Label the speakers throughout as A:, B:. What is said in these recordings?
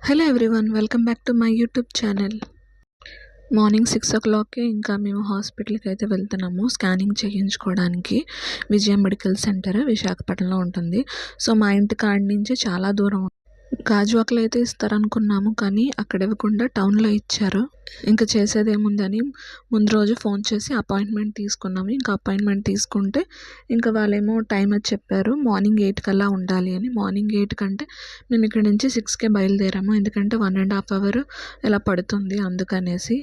A: Hello everyone, welcome back to my YouTube channel. Morning 6 o'clockకి ఇంకా మేము హాస్పిటల్కి అయితే వెళ్తున్నాము స్కానింగ్ చేయించుకోవడానికి. విజయ మెడికల్ సెంటర్ విశాఖపట్నంలో ఉంటుంది. సో మా ఇంటి కాడ నుంచి చాలా దూరం. గాజువాకలో అయితే ఇస్తారనుకున్నాము, కానీ అక్కడ ఇవ్వకుండా టౌన్లో ఇచ్చారు. ఇంకా చేసేది ఏముందని ముందు రోజు ఫోన్ చేసి అపాయింట్మెంట్ తీసుకున్నాము. ఇంకా అపాయింట్మెంట్ తీసుకుంటే ఇంకా వాళ్ళేమో టైం అది చెప్పారు, మార్నింగ్ 8 కల్లా ఉండాలి అని. మార్నింగ్ 8 కంటే మేము ఇక్కడ నుంచి 6కే బయలుదేరాము, ఎందుకంటే 1.5 hour ఇలా పడుతుంది అందుకనేసి.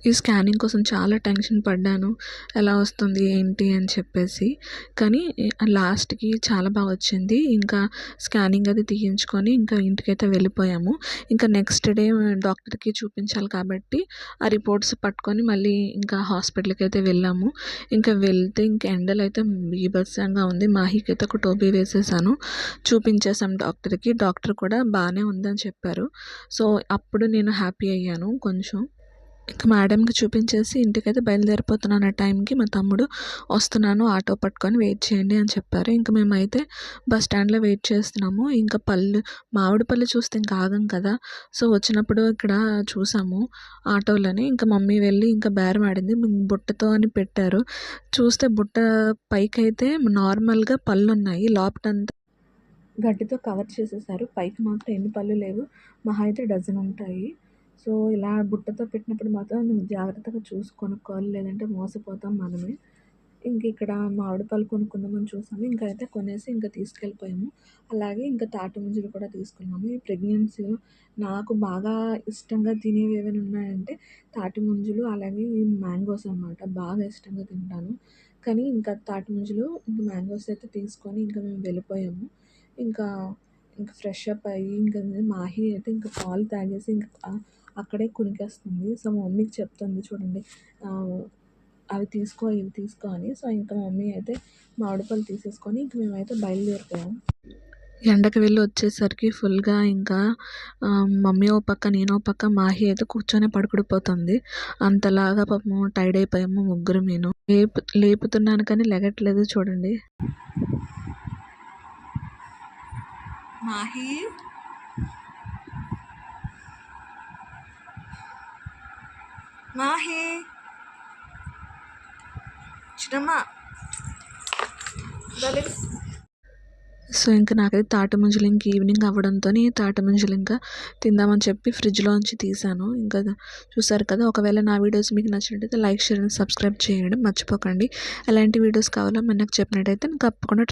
A: ఈ స్కానింగ్ కోసం చాలా టెన్షన్ పడ్డాను, ఎలా వస్తుంది ఏంటి అని చెప్పేసి. కానీ లాస్ట్కి చాలా బాగా వచ్చింది. ఇంకా స్కానింగ్ అది తీయించుకొని ఇంకా ఇంటికైతే వెళ్ళిపోయాము. ఇంకా నెక్స్ట్ డే డాక్టర్కి చూపించాలి కాబట్టి ఆ రిపోర్ట్స్ పట్టుకొని మళ్ళీ ఇంకా హాస్పిటల్కి అయితే వెళ్ళాము. ఇంకా వెళ్తే ఇంకా ఎండలు అయితే బీభత్సంగా ఉంది. మాహికి అయితే ఒక టోపీ వేసేసాను, చూపించేసాం డాక్టర్కి. డాక్టర్ కూడా బాగానే ఉందని చెప్పారు. సో అప్పుడు నేను హ్యాపీ అయ్యాను కొంచెం. ఇంకా మేడంకి చూపించేసి ఇంటికైతే బయలుదేరిపోతున్నాను. ఆ టైంకి మా తమ్ముడు వస్తున్నాను ఆటో పట్టుకొని వెయిట్ చేయండి అని చెప్పారు. ఇంకా మేమైతే బస్ స్టాండ్లో వెయిట్ చేస్తున్నాము. ఇంకా మామిడి పళ్ళు చూస్తే ఇంకా ఆగం కదా. సో వచ్చినప్పుడు ఇక్కడ చూసాము ఆటోలని. ఇంకా మమ్మీ వెళ్ళి ఇంకా బేరం ఆడింది, బుట్టతో అని పెట్టారు. చూస్తే బుట్ట పైకైతే నార్మల్గా పళ్ళు ఉన్నాయి, లోపటంతా గడ్డితో కవర్ చేసేసారు. పైకి మాత్రం ఎన్ని పళ్ళు లేవు, మహా అయితే డజన్ ఉంటాయి. సో ఇలా బుట్టతో పెట్టినప్పుడు మాత్రం జాగ్రత్తగా చూసి కొనుక్కోవాలి, లేదంటే మోసపోతాం మనమే. ఇంక ఇక్కడ మామిడి పళ్ళు కొనుక్కుందామని చూసాము. ఇంకా అయితే కొనేసి ఇంకా తీసుకెళ్ళిపోయాము. అలాగే ఇంకా తాటి ముంజలు కూడా తీసుకున్నాము. ఈ ప్రెగ్నెన్సీలో నాకు బాగా ఇష్టంగా తినేవి ఏమైనా ఉన్నాయంటే తాటి ముంజలు, అలాగే ఈ మ్యాంగోస్ అన్నమాట. బాగా ఇష్టంగా తింటాను. కానీ ఇంకా తాటి ముంజలు ఇంకా మ్యాంగోస్ అయితే తీసుకొని ఇంకా మేము వెళ్ళిపోయాము. ఇంకా ఇంకా ఫ్రెష్ అప్ అయ్యి ఇంకా మాహి అయితే ఇంకా పాలు తాగేసి ఇంకా అక్కడే కునికేస్తుంది. సో మా మమ్మీకి చెప్తుంది, చూడండి అవి తీసుకో ఇవి తీసుకో అని. సో ఇంకా మమ్మీ అయితే మామిడి పళ్ళు తీసేసుకొని ఇంక మేమైతే బయలుదేరిపోయాం. ఎండకి వెళ్ళి వచ్చేసరికి ఫుల్గా ఇంకా మమ్మీ ఓ పక్క నేను ఓ పక్క, మాహి అయితే కూర్చొని పడుకుడిపోతుంది. అంతలాగా పాపం టైర్డ్ అయిపోయాము ముగ్గురు. నేను లేపుతున్నాను కానీ లెగట్లేదు, చూడండి. మాహి మాహి చిన్నమ్మ. సో ఇంకా నాకైతే తాటి ముంజలు ఇంక ఈవినింగ్ అవ్వడంతో తాటి ముంజలు ఇంకా తిందామని చెప్పి ఫ్రిడ్జ్లోంచి తీసాను. ఇంకా చూసారు కదా. ఒకవేళ నా వీడియోస్ మీకు నచ్చినట్టయితే లైక్, షేర్ అండ్ సబ్స్క్రైబ్ చేయడం మర్చిపోకండి. ఎలాంటి వీడియోస్ కావాలో మీరు నాకు చెప్పినట్టయితే నేను తప్పకుండా